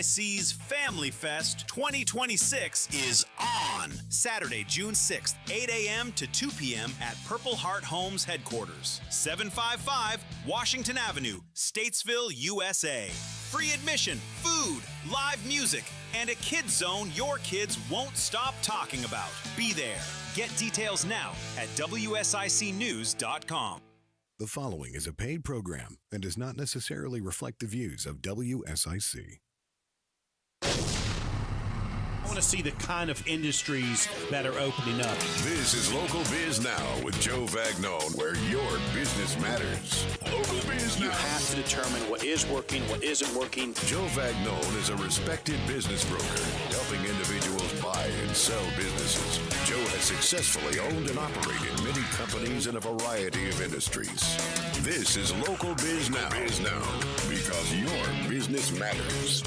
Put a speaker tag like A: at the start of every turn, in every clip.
A: WSIC's Family Fest 2026 is on. Saturday, June 6th, 8 a.m. to 2 p.m. at Purple Heart Homes headquarters, 755 Washington Avenue, Statesville, USA. Free admission, food, live music, and a kids zone your kids won't stop talking about. Be there. Get details now at WSICnews.com.
B: The following is a paid program and does not necessarily reflect the views of WSIC.
C: I want to see the kind of industries that are opening up.
D: This is Local Biz Now with Joe Vagnone, where your business matters. Local Biz Now.
C: You have to determine what is working, what isn't working.
D: Joe Vagnone is a respected business broker, helping individuals buy and sell businesses. Joe has successfully owned and operated many companies in a variety of industries. This is Local Biz Now, because your business matters.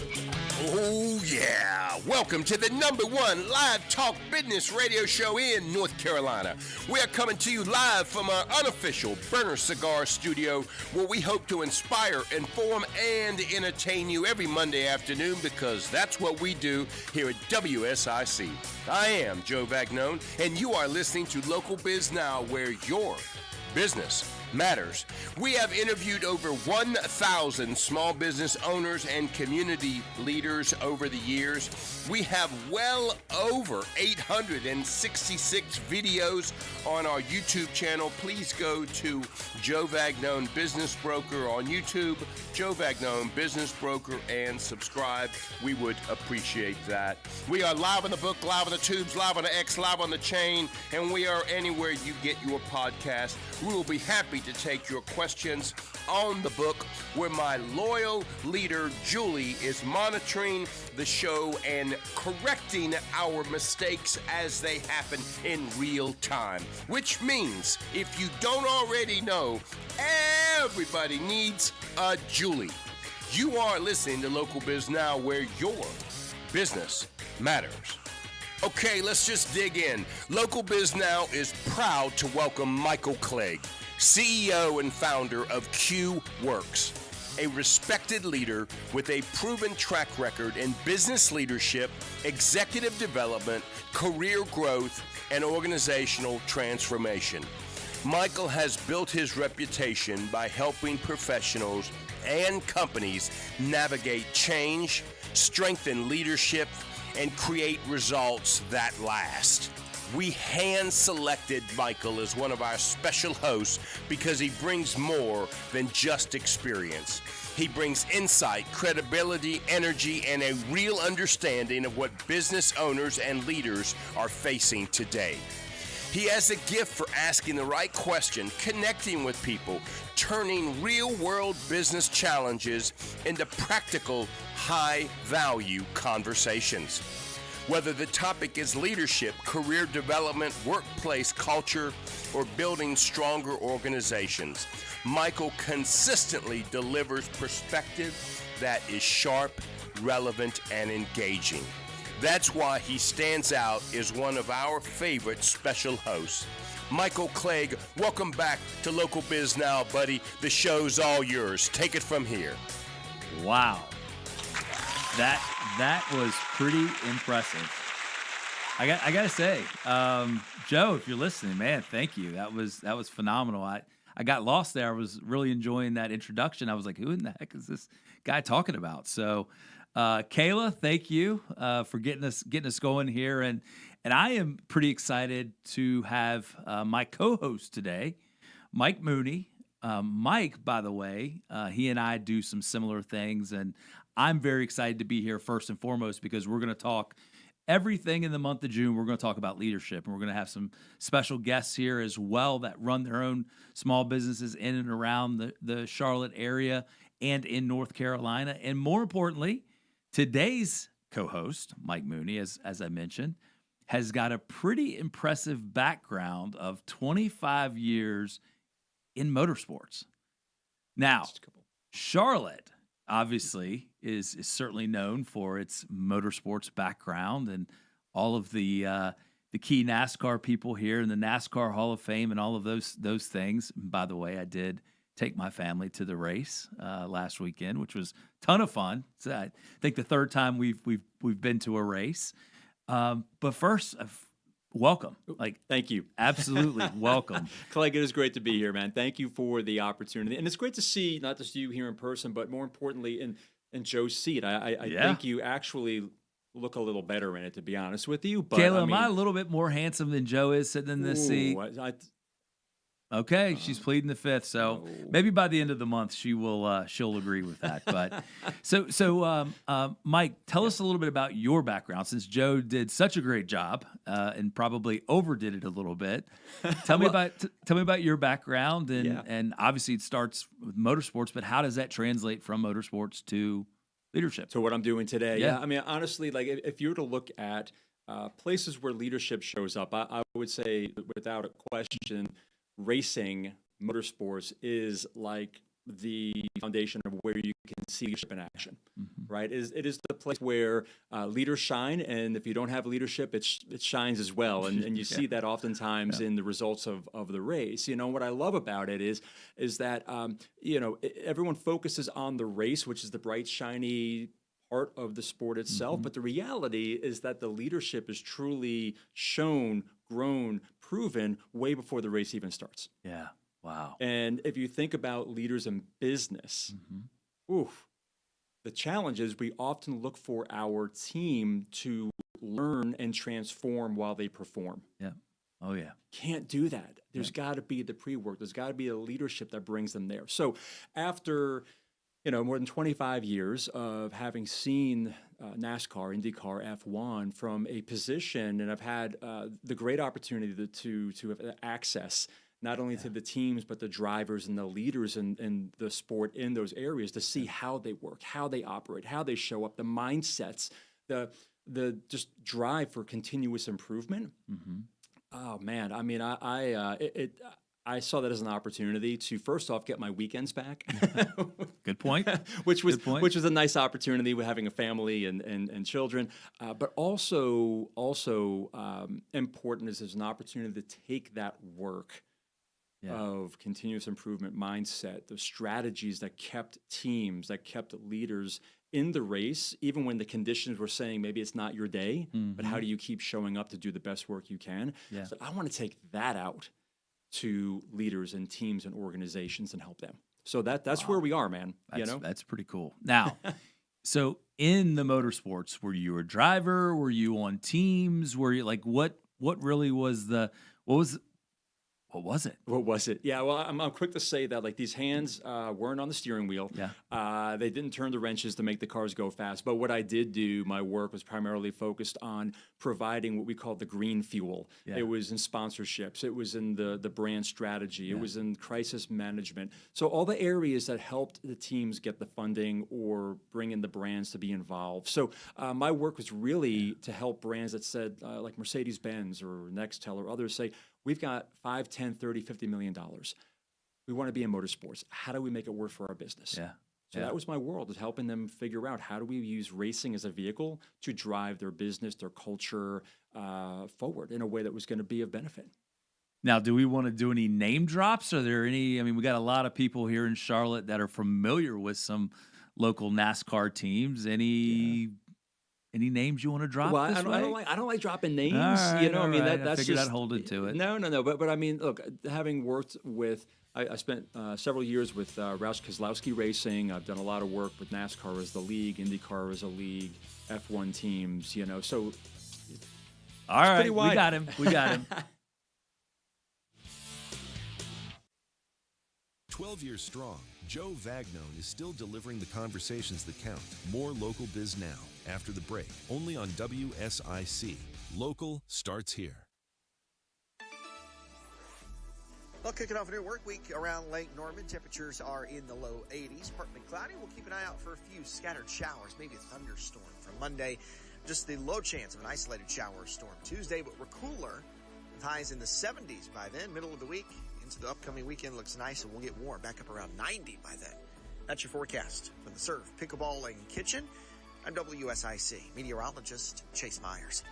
E: Oh, yeah. Welcome to the #1 live talk business radio show in North Carolina. We are coming to you live from our unofficial Burner Cigar studio, where we hope to inspire, inform, and entertain you every Monday afternoon, because that's what we do here at WSIC. I am Joe Vagnone, and you are listening to Local Biz Now, where your business matters. We have interviewed over 1,000 small business owners and community leaders over the years. We have well over 866 videos on our YouTube channel. Please go to Joe Vagnone Business Broker on YouTube, Joe Vagnone Business Broker, and subscribe. We would appreciate that. We are live on the book, live on the tubes, live on the X, live on the chain, and we are anywhere you get your podcast. We will be happy to take your questions on the book, where my loyal leader, Julie, is monitoring the show and correcting our mistakes as they happen in real time. Which means, if you don't already know, everybody needs a Julie. You are listening to Local Biz Now, where your business matters. Okay, let's just dig in. Local Biz Now is proud to welcome Michael Clegg, CEO and founder of Q Works, a respected leader with a proven track record in business leadership, executive development, career growth, and organizational transformation. Michael has built his reputation by helping professionals and companies navigate change, strengthen leadership, and create results that last. We hand-selected Michael as one of our special hosts because he brings more than just experience. He brings insight, credibility, energy, and a real understanding of what business owners and leaders are facing today. He has a gift for asking the right question, connecting with people, turning real-world business challenges into practical, high-value conversations. Whether the topic is leadership, career development, workplace culture, or building stronger organizations, Michael consistently delivers perspective that is sharp, relevant, and engaging. That's why he stands out as one of our favorite special hosts. Michael Clegg, welcome back to Local Biz Now, buddy. The show's all yours. Take it from here.
F: Wow. That was pretty impressive. I got to say, Joe, if you're listening, man, thank you. That was phenomenal. I got lost there. I was really enjoying that introduction. I was like, who in the heck is this guy talking about? So, Kayla, thank you for getting us going here, and I am pretty excited to have my co-host today, Mike Mooney. Mike, by the way, he and I do some similar things, and I'm very excited to be here first and foremost because we're going to talk everything in the month of June. We're going to talk about leadership, and we're going to have some special guests here as well that run their own small businesses in and around the Charlotte area and in North Carolina. And more importantly, today's co-host, Mike Mooney, as I mentioned, has got a pretty impressive background of 25 years in motorsports. Now, Charlotte obviously is certainly known for its motorsports background and all of the key NASCAR people here in the NASCAR Hall of Fame and all of those things. And by the way, I did take my family to the race last weekend, which was a ton of fun. So I think the third time we've been to a race. But first, welcome.
G: Thank you.
F: Absolutely welcome.
G: Clegg, it is great to be here, man. Thank you for the opportunity. And it's great to see not just you here in person, but more importantly in Joe's seat. I think you actually look a little better in it, to be honest with you. But
F: Kayla, am I a little bit more handsome than Joe is sitting in this seat? Okay, she's pleading the fifth, so maybe by the end of the month she'll agree with that. But so Mike, tell us a little bit about your background, since Joe did such a great job and probably overdid it a little bit. Tell me about your background, and obviously it starts with motorsports, but how does that translate from motorsports to leadership?
G: To what I'm doing today? Yeah, I mean, honestly, like if you were to look at places where leadership shows up, I would say without a question, racing, motorsports is like the foundation of where you can see leadership in action, right? It is the place where leaders shine, and if you don't have leadership, it shines as well, and you see that oftentimes in the results of the race. You know, what I love about it is that everyone focuses on the race, which is the bright, shiny part of the sport itself, but the reality is that the leadership is truly shown, grown, proven way before the race even starts.
F: Yeah. Wow.
G: And if you think about leaders in business, the challenge is we often look for our team to learn and transform while they perform.
F: Yeah. Oh, yeah.
G: Can't do that. There's got to be the pre-work. There's got to be a leadership that brings them there. So after more than 25 years of having seen NASCAR, IndyCar, F1 from a position, and I've had the great opportunity to have access not only to the teams, but the drivers and the leaders in the sport in those areas to see how they work, how they operate, how they show up, the mindsets, the just drive for continuous improvement. Oh, man. I mean, I saw that as an opportunity to first off get my weekends back.
F: Good point.
G: which was a nice opportunity with having a family and children, but also important is there's an opportunity to take that work of continuous improvement mindset, the strategies that kept teams, that kept leaders in the race, even when the conditions were saying maybe it's not your day, but how do you keep showing up to do the best work you can? Yeah. So I want to take that out to leaders and teams and organizations and help them. So that's where we are, man.
F: That's pretty cool. Now, so in the motorsports, were you a driver? Were you on teams? Were you like what really was what was it?
G: What was it? Yeah, well, I'm quick to say that like these hands weren't on the steering wheel. Yeah. They didn't turn the wrenches to make the cars go fast. But what I did do, my work was primarily focused on providing what we call the green fuel. Yeah. It was in sponsorships. It was in the brand strategy. Yeah. It was in crisis management. So all the areas that helped the teams get the funding or bring in the brands to be involved. So my work was really to help brands that said, like Mercedes-Benz or Nextel or others say, we've got $5, $10, $30, $50 million. We want to be in motorsports. How do we make it work for our business? Yeah. So that was my world, is helping them figure out how do we use racing as a vehicle to drive their business, their culture forward in a way that was going to be of benefit.
F: Now, do we want to do any name drops? Are there any? I mean, we got a lot of people here in Charlotte that are familiar with some local NASCAR teams. Any names you want to drop?
G: Well, I don't like dropping names.
F: Right,
G: that's
F: I figured I'd hold it to it.
G: No. But I mean, look, having worked with, I spent several years with Roush Keselowski Racing. I've done a lot of work with NASCAR as the league, IndyCar as a league, F1 teams. So,
F: all right, we got him.
H: 12 years strong, Joe Vagnone is still delivering the conversations that count. More Local Biz Now after the break, only on WSIC. Local starts here.
I: Well, kicking off a new work week around Lake Norman. Temperatures are in the low 80s. Partly cloudy. We'll keep an eye out for a few scattered showers, maybe a thunderstorm. For Monday, just the low chance of an isolated shower or storm. Tuesday, but we're cooler with highs in the 70s by then. Middle of the week into the upcoming weekend looks nice, and we'll get warm, back up around 90 by then. That's your forecast from the Surf Pickleball and Kitchen. I'm WSIC meteorologist Chase Myers.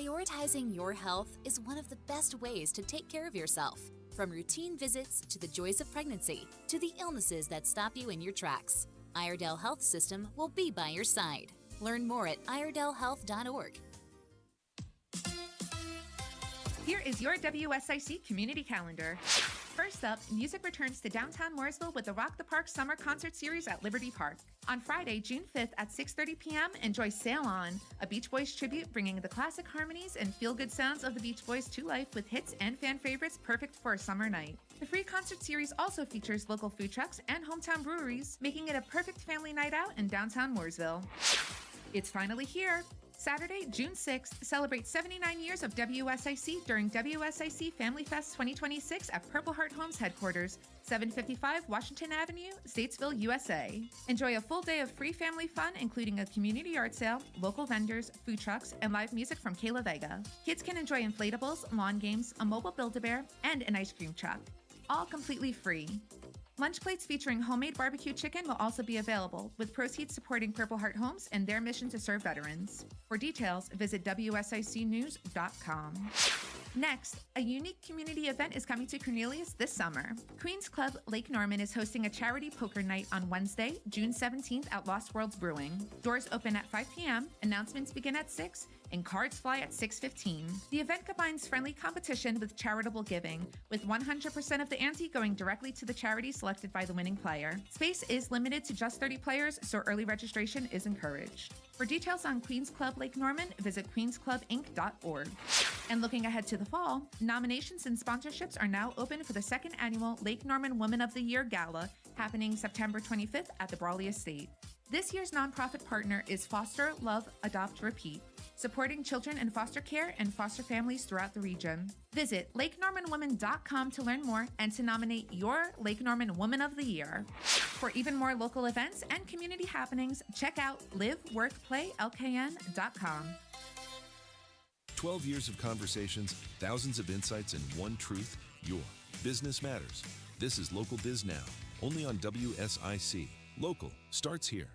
J: Prioritizing your health is one of the best ways to take care of yourself. From routine visits to the joys of pregnancy to the illnesses that stop you in your tracks, Iredell Health System will be by your side. Learn more at iredellhealth.org.
K: Here is your WSIC community calendar. First up, music returns to downtown Mooresville with the Rock the Park Summer Concert Series at Liberty Park. On Friday, June 5th at 6:30 p.m., enjoy Sail On, a Beach Boys tribute bringing the classic harmonies and feel-good sounds of the Beach Boys to life with hits and fan favorites perfect for a summer night. The free concert series also features local food trucks and hometown breweries, making it a perfect family night out in downtown Mooresville. It's finally here. Saturday, June 6th, celebrate 79 years of WSIC during WSIC Family Fest 2026 at Purple Heart Homes headquarters, 755 Washington Avenue, Statesville, USA. Enjoy a full day of free family fun, including a community yard sale, local vendors, food trucks, and live music from Kayla Vega. Kids can enjoy inflatables, lawn games, a mobile Build-A-Bear, and an ice cream truck. All completely free. Lunch plates featuring homemade barbecue chicken will also be available, with proceeds supporting Purple Heart Homes and their mission to serve veterans. For details, visit WSICnews.com. Next, a unique community event is coming to Cornelius this summer. Queens Club Lake Norman is hosting a charity poker night on Wednesday, June 17th at Lost Worlds Brewing. Doors open at 5 p.m., announcements begin at 6, and cards fly at 6:15. The event combines friendly competition with charitable giving, with 100% of the ante going directly to the charity selected by the winning player. Space is limited to just 30 players, so early registration is encouraged. For details on Queens Club Lake Norman, visit queensclubinc.org. And looking ahead to the fall, nominations and sponsorships are now open for the second annual Lake Norman Woman of the Year Gala, happening September 25th at the Brawley Estate. This year's nonprofit partner is Foster, Love, Adopt, Repeat, supporting children in foster care and foster families throughout the region. Visit LakeNormanWoman.com to learn more and to nominate your Lake Norman Woman of the Year. For even more local events and community happenings, check out LiveWorkPlayLKN.com.
H: 12 years of conversations, thousands of insights, and one truth: your business matters. This is Local Biz Now, only on WSIC. Local starts here.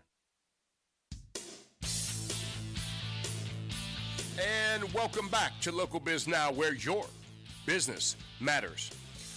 E: And welcome back to Local Biz Now, where your business matters.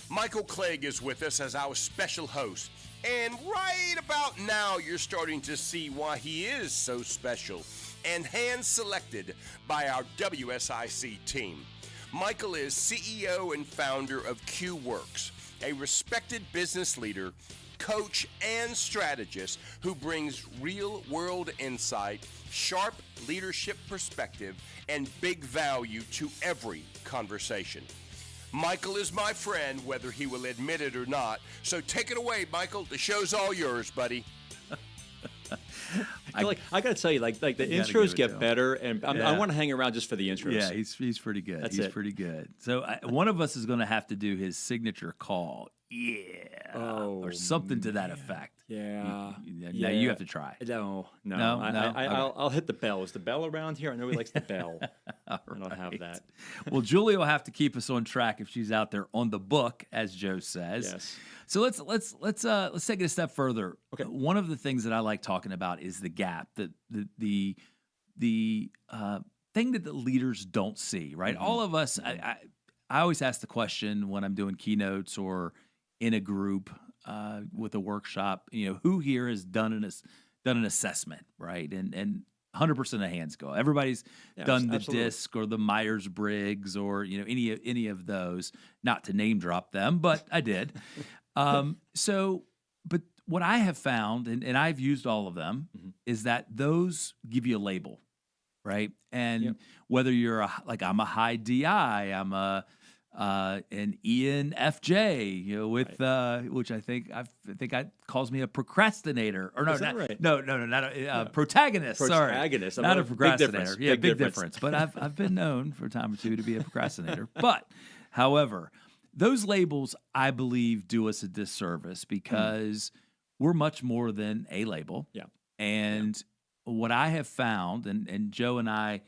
E: Michael Clegg is with us as our special host. And right about now, you're starting to see why he is so special and hand-selected by our WSIC team. Michael is CEO and founder of QWorks, a respected business leader, coach, and strategist who brings real-world insight, sharp leadership perspective, and big value to every conversation. Michael is my friend, whether he will admit it or not. So take it away, Michael. The show's all yours, buddy.
G: I got to tell you, like the intros get better, and I want to hang around just for the intros.
F: Yeah, he's pretty good.
G: That's
F: he's
G: it.
F: pretty good. So one of us is going to have to do his signature call. Or something to that effect.
G: Yeah.
F: Now you have to try.
G: No. I'll hit the bell. Is the bell around here? I know he likes the bell. I don't have that.
F: Well, Julie will have to keep us on track if she's out there on the book, as Joe says.
G: Yes.
F: So let's take it a step further.
G: Okay.
F: One of the things that I like talking about is the gap, the thing that the leaders don't see. Right. Mm-hmm. All of us. I always ask the question when I'm doing keynotes or in a group with a workshop, who here has done an assessment, right? And 100% of hands go. Everybody's done the DISC or the Myers-Briggs or any of those. Not to name drop them, but I did. But what I have found, and I've used all of them, is that those give you a label, right? And whether you're I'm a high DI, I'm an ENFJ, which I think calls me a procrastinator, or no, not a protagonist.
G: Protagonist,
F: sorry, not a procrastinator.
G: Big
F: difference. But I've been known for a time or two to be a procrastinator. But, however, those labels I believe do us a disservice because we're much more than a label.
G: Yeah,
F: and what I have found, and Joe and I.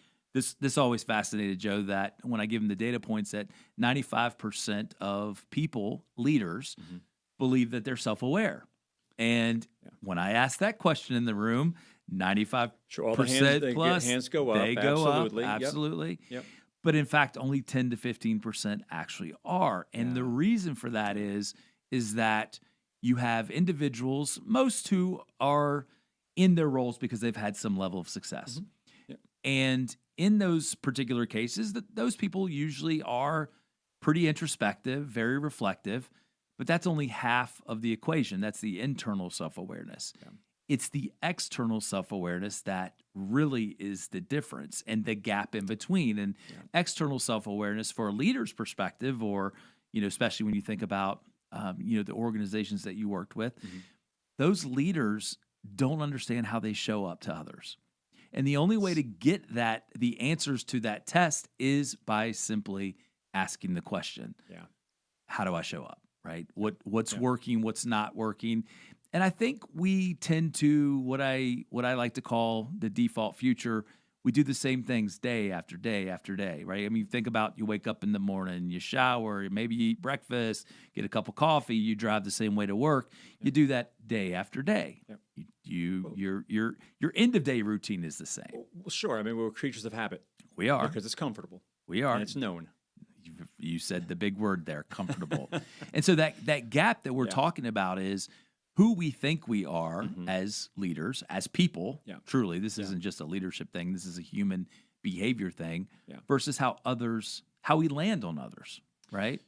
F: This always fascinated Joe, that when I give him the data points that 95% of people, leaders, believe that they're self-aware. And when I ask that question in the room, 95%
G: all the
F: plus,
G: hands go up.
F: They go up. Absolutely.
G: Yep.
F: But in fact, only 10 to 15% actually are. And the reason for that is that you have individuals, most who are in their roles because they've had some level of success. And in those particular cases, those people usually are pretty introspective, very reflective, but that's only half of the equation. That's the internal self-awareness. It's the external self-awareness that really is the difference and the gap in between. And external self-awareness for a leader's perspective, or, especially when you think about, the organizations that you worked with, those leaders don't understand how they show up to others. And the only way to get the answers to that test is by simply asking the question, how do I show up, right? What's working, what's not working? And I think we tend to, what I like to call the default future, we do the same things day after day after day, right? I mean, think about, you wake up in the morning, you shower, maybe you eat breakfast, get a cup of coffee, you drive the same way to work. You do that day after day. Your end of day routine is the same.
G: Well, sure. I mean, we're creatures of habit.
F: We are.
G: Because it's comfortable.
F: We are.
G: And it's known.
F: You said the big word there, comfortable. And so that gap that we're talking about is who we think we are as leaders, as people. Truly, this isn't just a leadership thing. This is a human behavior thing versus how we land on others, right?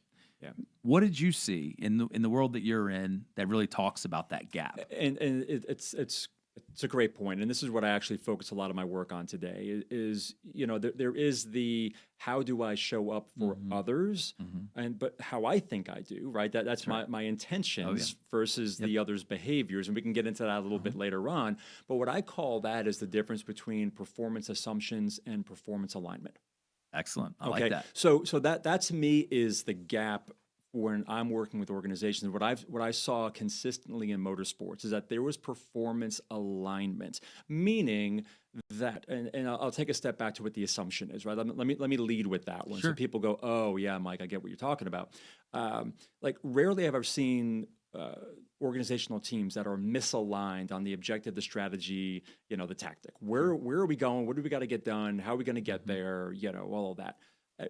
F: What did you see in the world that you're in that really talks about that gap?
G: And it's a great point, and this is what I actually focus a lot of my work on today. Is there is the how do I show up for others, but how I think I do, right? That's my intentions versus the others' behaviors, and we can get into that a little bit later on. But what I call that is the difference between performance assumptions and performance alignment.
F: Excellent, I like that.
G: So that to me is the gap when I'm working with organizations. What I saw consistently in motorsports is that there was performance alignment, meaning that, and I'll take a step back to what the assumption is, right? Let me lead with that one, so people go, oh yeah, Mike, I get what you're talking about. Like rarely have I ever seen organizational teams that are misaligned on the objective, the strategy, the tactic. Where are we going? What do we got to get done? How are we going to get there? All of that.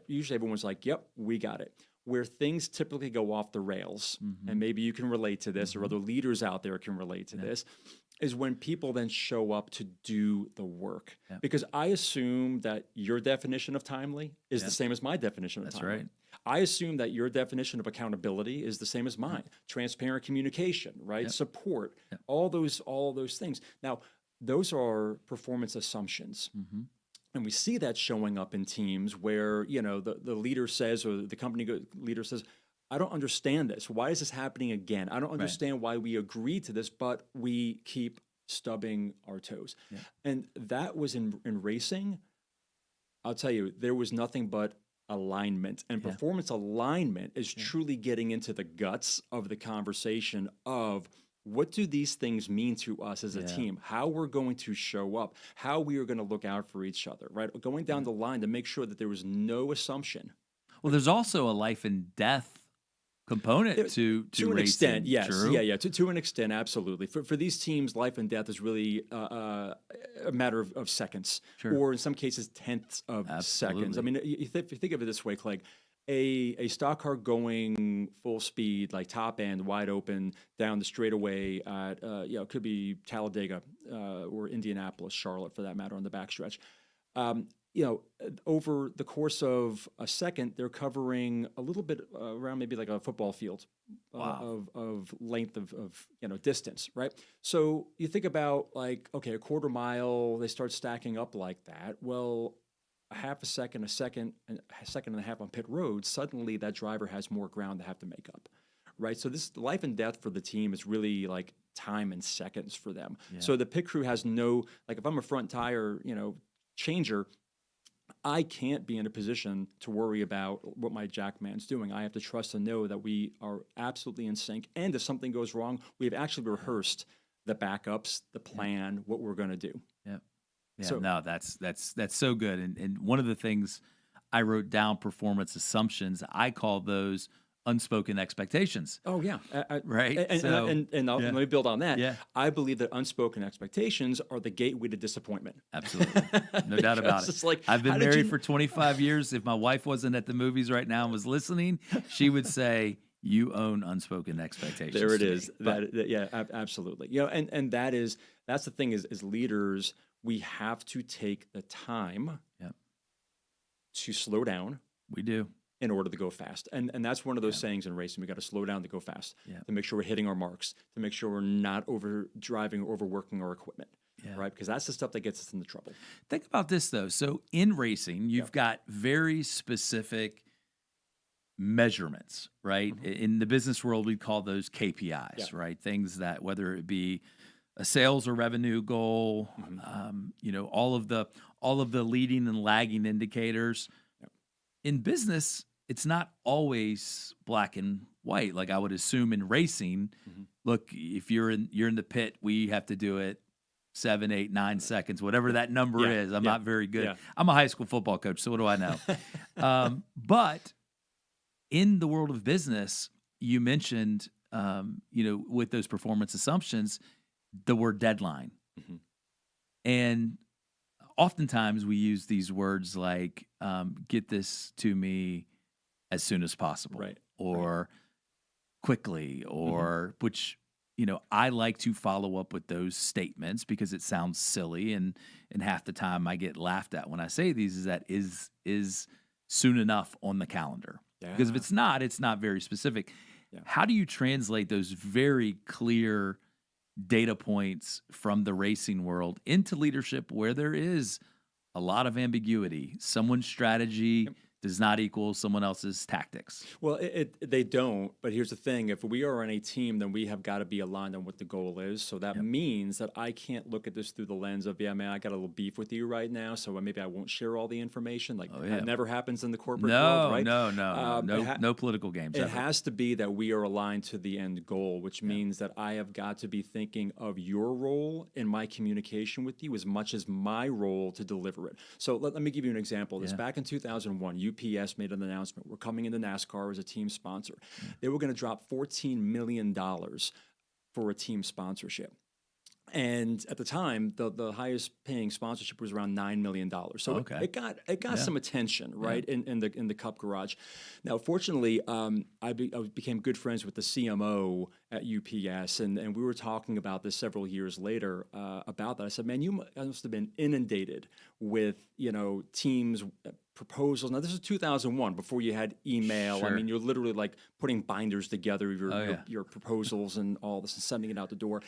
G: Usually everyone's like, yep, we got it. Where things typically go off the rails, and maybe you can relate to this, or other leaders out there can relate to this, is when people then show up to do the work. Because I assume that your definition of timely is the same as my definition of timely.
F: That's right.
G: I assume that your definition of accountability is the same as mine. Transparent communication, right? Support, all those things. Now, those are performance assumptions. And we see that showing up in teams where, the leader says, or the company leader says, I don't understand this. Why is this happening again? I don't understand why we agreed to this, but we keep stubbing our toes. And that was in racing. I'll tell you, there was nothing but alignment. And performance alignment is truly getting into the guts of the conversation of, what do these things mean to us as a team? How we're going to show up, how we are going to look out for each other, right? Going down the line to make sure that there was no assumption.
F: Well, there's also a life and death component to
G: an
F: racing.
G: Extent, yes,
F: True?
G: To an extent, absolutely. For these teams, life and death is really a matter of seconds, or in some cases, tenths of seconds. I mean, you think of it this way, Clegg. A stock car going full speed, like top end, wide open, down the straightaway at, it could be Talladega or Indianapolis, Charlotte for that matter, on the backstretch. Over the course of a second, they're covering a little bit around maybe like a football field of length of distance, right? So you think about like, okay, a quarter mile, they start stacking up like that. Well, a half a second, a second and a half on pit road, suddenly that driver has more ground to have to make up, right? So this life and death for the team is really like time and seconds for them. So the pit crew has no, like if I'm a front tire, changer, I can't be in a position to worry about what my jackman's doing. I have to trust and know that we are absolutely in sync. And if something goes wrong, we've actually rehearsed the backups, the plan, what we're going to do.
F: Yeah, so, no, that's so good. And one of the things I wrote down, performance assumptions, I call those unspoken expectations.
G: Oh yeah,
F: right.
G: And let me build on that.
F: Yeah.
G: I believe that unspoken expectations are the gateway to disappointment.
F: Absolutely, no doubt about it.
G: It's like,
F: I've been married for 25 years. If my wife wasn't at the movies right now and was listening, she would say, "You own unspoken expectations."
G: There it is. Absolutely. And that's the thing is leaders, we have to take the time to slow down.
F: We do.
G: In order to go fast. And that's one of those sayings in racing. We got to slow down to go fast, to make sure we're hitting our marks, to make sure we're not over driving or overworking our equipment, right? Because that's the stuff that gets us into trouble.
F: Think about this, though. So in racing, you've got very specific measurements, right? Mm-hmm. In the business world, we call those KPIs, right? Things that, whether it be a sales or revenue goal, all of the leading and lagging indicators. In business, it's not always black and white. Like I would assume in racing, look, if you're in the pit, we have to do it 7, 8, 9 seconds, whatever that number is. I'm not very good. I'm a high school football coach, so what do I know? But in the world of business, you mentioned, with those performance assumptions, the word deadline. And oftentimes we use these words like, get this to me as soon as possible, or quickly, or which, I like to follow up with those statements because it sounds silly. And half the time I get laughed at when I say these is that is soon enough on the calendar. Because if it's not very specific. How do you translate those very clear data points from the racing world into leadership where there is a lot of ambiguity? Someone's strategy does not equal someone else's tactics.
G: Well, they don't. But here's the thing. If we are on a team, then we have got to be aligned on what the goal is. So that means that I can't look at this through the lens of, I got a little beef with you right now, so maybe I won't share all the information. Like that never happens in the corporate world, right?
F: No political games.
G: It has to be that we are aligned to the end goal, which means that I have got to be thinking of your role in my communication with you as much as my role to deliver it. So let me give you an example. This back in 2001, UPS made an announcement. We're coming into NASCAR as a team sponsor. They were going to drop $14 million for a team sponsorship. And at the time, the highest paying sponsorship was around $9 million. So it got some attention, right, in the Cup garage. Now, fortunately, I became good friends with the CMO at UPS, and we were talking about this several years later about that. I said, man, you must have been inundated with teams. Proposals. Now, this is 2001, before you had email. I mean, you're literally like putting binders together, your proposals and all this, and sending it out the door.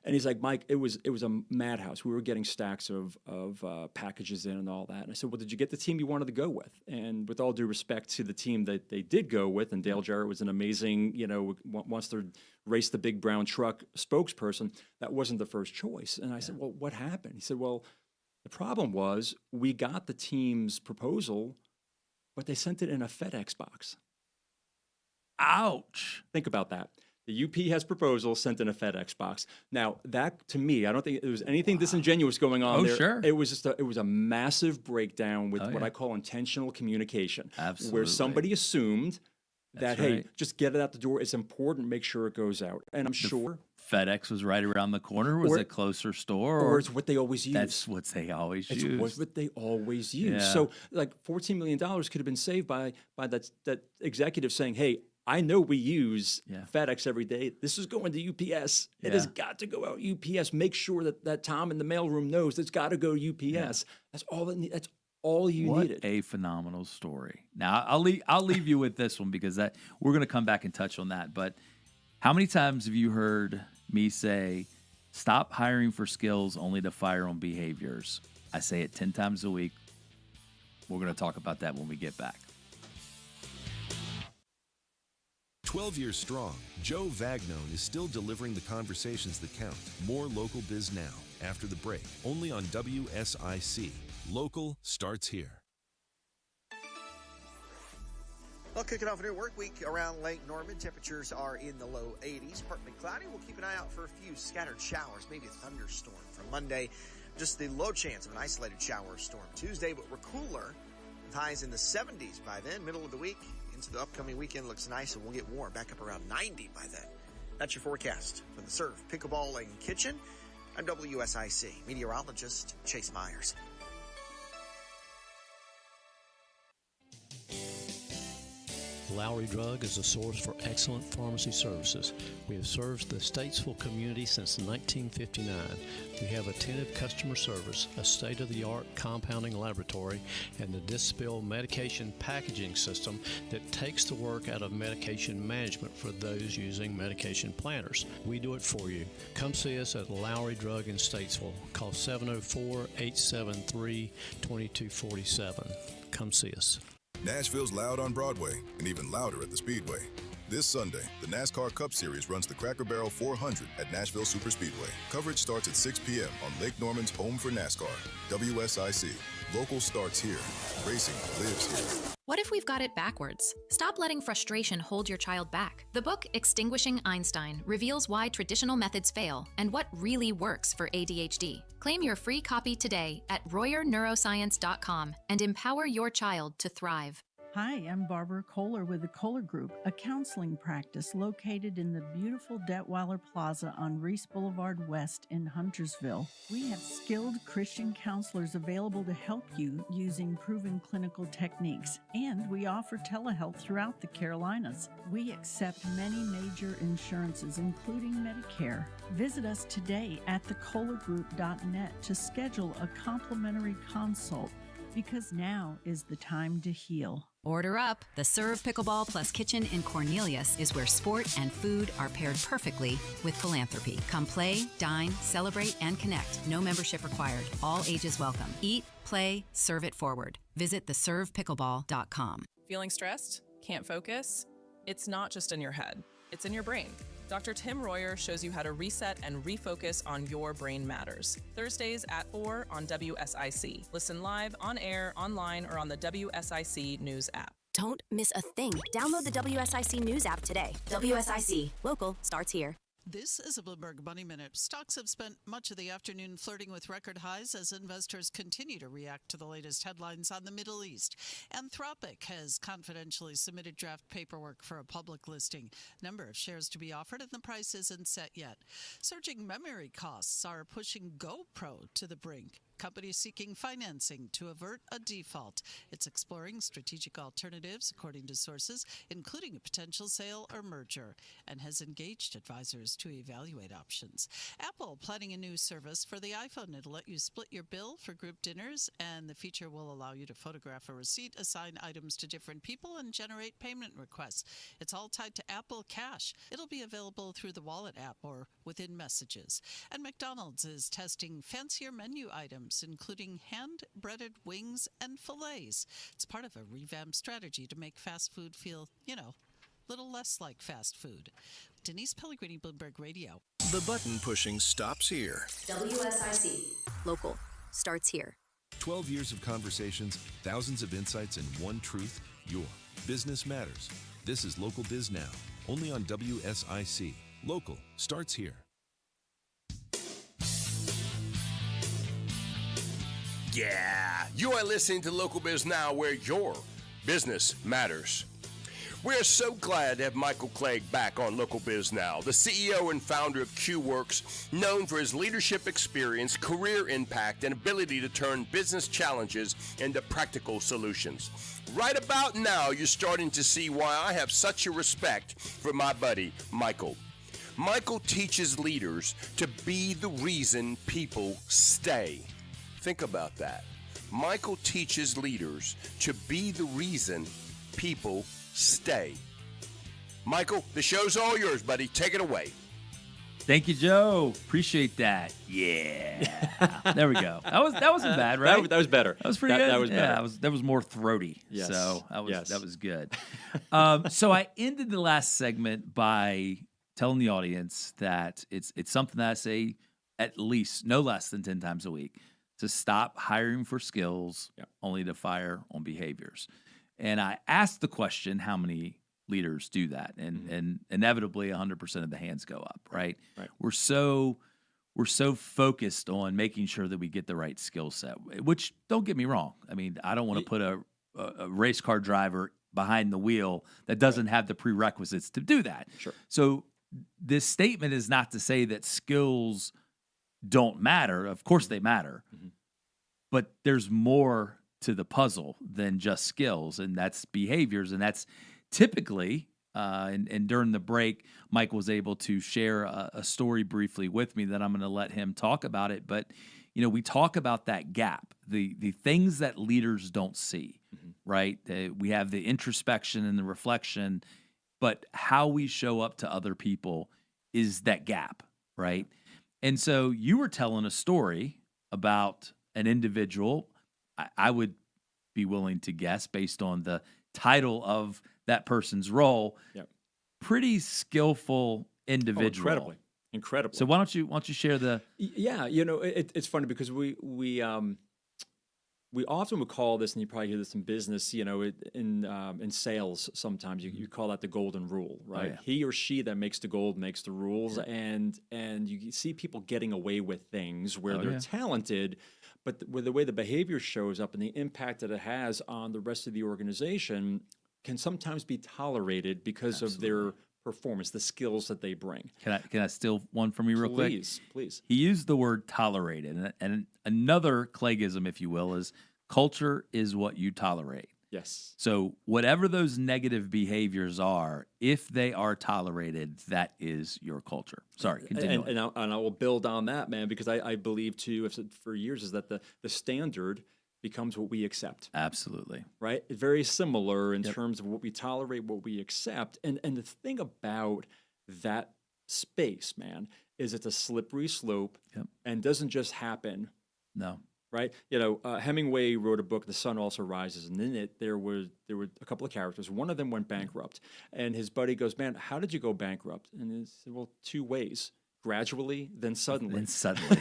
G: And he's like, Mike, it was a madhouse. We were getting stacks of packages in and all that. And I said, well, did you get the team you wanted to go with? And with all due respect to the team that they did go with, and Dale Jarrett was an amazing, wants to race the big brown truck spokesperson, that wasn't the first choice. And I said, well, what happened? He said, well, the problem was we got the team's proposal, but they sent it in a FedEx box.
F: Ouch.
G: Think about that. The UP has proposal sent in a FedEx box. Now, that, to me, I don't think there was anything disingenuous going on there.
F: Sure.
G: It was just it was a massive breakdown with what I call intentional communication.
F: Absolutely.
G: Where somebody assumed that, hey, just get it out the door. It's important. Make sure it goes out. And I'm sure
F: FedEx was right around the corner. Was it a closer store?
G: Or it's what they always use.
F: That's what they always use.
G: It's what they always use. So, like, $14 million could have been saved by that executive saying, hey, I know we use FedEx every day. This is going to UPS. It has got to go out UPS. Make sure that Tom in the mailroom knows it's got to go UPS. That's all it needs. That's all you needed.
F: What a phenomenal story. Now, I'll leave you with this one because we're going to come back and touch on that. But how many times have you heard me say, stop hiring for skills only to fire on behaviors? I say it 10 times a week. We're going to talk about that when we get back.
H: 12 years strong, Joe Vagnone is still delivering the conversations that count. More Local Biz Now after the break, only on WSIC. Local starts here.
I: Well, kicking off a new work week around Lake Norman. Temperatures are in the low 80s. Partly cloudy. We'll keep an eye out for a few scattered showers, maybe a thunderstorm for Monday. Just the low chance of an isolated shower or storm Tuesday, but we're cooler with highs in the 70s by then. Middle of the week in into the upcoming weekend. Looks nice, and we'll get warm, back up around 90 by then. That's your forecast from the Serve Pickleball and Kitchen. I'm WSIC meteorologist Chase Myers.
L: Lowry Drug is a source for excellent pharmacy services. We have served the Statesville community since 1959. We have attentive customer service, a state-of-the-art compounding laboratory, and a Dispill medication packaging system that takes the work out of medication management for those using medication planners. We do it for you. Come see us at Lowry Drug in Statesville. Call 704-873-2247. Come see us.
M: Nashville's loud on Broadway and even louder at the Speedway. This Sunday, the NASCAR Cup Series runs the Cracker Barrel 400 at Nashville Superspeedway. Coverage starts at 6 p.m. on Lake Norman's home for NASCAR. WSIC. Local starts here. Racing lives here.
N: What if we've got it backwards? Stop letting frustration hold your child back. The book Extinguishing Einstein reveals why traditional methods fail and what really works for ADHD. Claim your free copy today at RoyerNeuroscience.com and empower your child to thrive.
O: Hi, I'm Barbara Kohler with the Kohler Group, a counseling practice located in the beautiful Detweiler Plaza on Reese Boulevard West in Huntersville. We have skilled Christian counselors available to help you using proven clinical techniques, and we offer telehealth throughout the Carolinas. We accept many major insurances, including Medicare. Visit us today at thekohlergroup.net to schedule a complimentary consult, because now is the time to heal.
P: Order up. The Serve Pickleball plus Kitchen in Cornelius is where sport and food are paired perfectly with philanthropy. Come play, dine, celebrate, and connect. No membership required. All ages welcome. Eat, play, serve it forward. Visit theservepickleball.com.
Q: Feeling stressed? Can't focus? It's not just in your head. It's in your brain. Dr. Tim Royer shows you how to reset and refocus on Your Brain Matters. Thursdays at 4 on WSIC. Listen live, on air, online, or on the WSIC News app.
R: Don't miss a thing. Download the WSIC News app today. WSIC. Local starts here.
S: This is a Bloomberg Money Minute. Stocks have spent much of the afternoon flirting with record highs as investors continue to react to the latest headlines on the Middle East. Anthropic has confidentially submitted draft paperwork for a public listing. Number of shares to be offered and the price isn't set yet. Surging memory costs are pushing GoPro to the brink. Company seeking financing to avert a default. It's exploring strategic alternatives, according to sources, including a potential sale or merger, and has engaged advisors to evaluate options. Apple planning a new service for the iPhone. It'll let you split your bill for group dinners, and the feature will allow you to photograph a receipt, assign items to different people, and generate payment requests. It's all tied to Apple Cash. It'll be available through the Wallet app or within Messages. And McDonald's is testing fancier menu items, including hand-breaded wings and fillets. It's part of a revamped strategy to make fast food feel, a little less like fast food. Denise Pellegrini, Bloomberg Radio.
D: The button pushing stops here.
R: WSIC. Local starts here.
H: 12 years of conversations, thousands of insights, and one truth: your business matters. This is Local Biz Now, only on WSIC. Local starts here.
E: Yeah, you are listening to Local Biz Now, where your business matters. We're so glad to have Michael Clegg back on Local Biz Now, the CEO and founder of QWorks, known for his leadership experience, career impact, and ability to turn business challenges into practical solutions. Right about now, you're starting to see why I have such a respect for my buddy, Michael. Michael teaches leaders to be the reason people stay. Think about that. Michael teaches leaders to be the reason people stay. Michael, the show's all yours, buddy. Take it away.
F: Thank you, Joe. Appreciate that. Yeah. There we go. That wasn't bad, right?
G: That was better.
F: That was pretty good.
G: That was better.
F: Yeah, that was more throaty.
G: Yes.
F: So that was
G: Yes.
F: that was good. So I ended the last segment by telling the audience that it's something that I say at least no less than 10 times a week, to stop hiring for skills, only to fire on behaviors. And I asked the question, how many leaders do that? And inevitably 100% of the hands go up, right? We're so focused on making sure that we get the right skill set, which, don't get me wrong, I mean, I don't want to put a race car driver behind the wheel that doesn't have the prerequisites to do that.
G: Sure.
F: So this statement is not to say that skills don't matter. Of course they matter. But there's more to the puzzle than just skills, and that's behaviors. And that's typically, and during the break, Mike was able to share a story briefly with me that I'm going to let him talk about it. But, you know, we talk about that gap, the things that leaders don't see, right? We have the introspection and the reflection, but how we show up to other people is that gap, right? And so you were telling a story about an individual. I would be willing to guess, based on the title of that person's role, pretty skillful individual.
G: Oh, incredibly.
F: So why don't you share the?
G: Yeah, you know, it's funny because we often would call this, and you probably hear this in business, you know, in sales sometimes you call that the golden rule, right?
F: Oh, yeah.
G: He or she that makes the gold makes the rules, and you see people getting away with things where they're talented, but with the way the behavior shows up and the impact that it has on the rest of the organization can sometimes be tolerated because of their performance, the skills that they bring.
F: Can I steal one from you real quick?
G: Please.
F: He used the word tolerated, and another Cleggism, if you will, is culture is what you tolerate.
G: Yes.
F: So whatever those negative behaviors are, if they are tolerated, that is your culture. Sorry, continue.
G: And I will build on that, man, because I believe too, I've said for years, is that the standard becomes what we accept.
F: Absolutely.
G: Right? Very similar in terms of what we tolerate, what we accept. And the thing about that space, man, is it's a slippery slope and doesn't just happen.
F: No.
G: Right? You know, Hemingway wrote a book, The Sun Also Rises, and in it there were a couple of characters. One of them went bankrupt, and his buddy goes, "Man, how did you go bankrupt?" And he said, "Well, two ways. Gradually, then suddenly."
F: Then suddenly.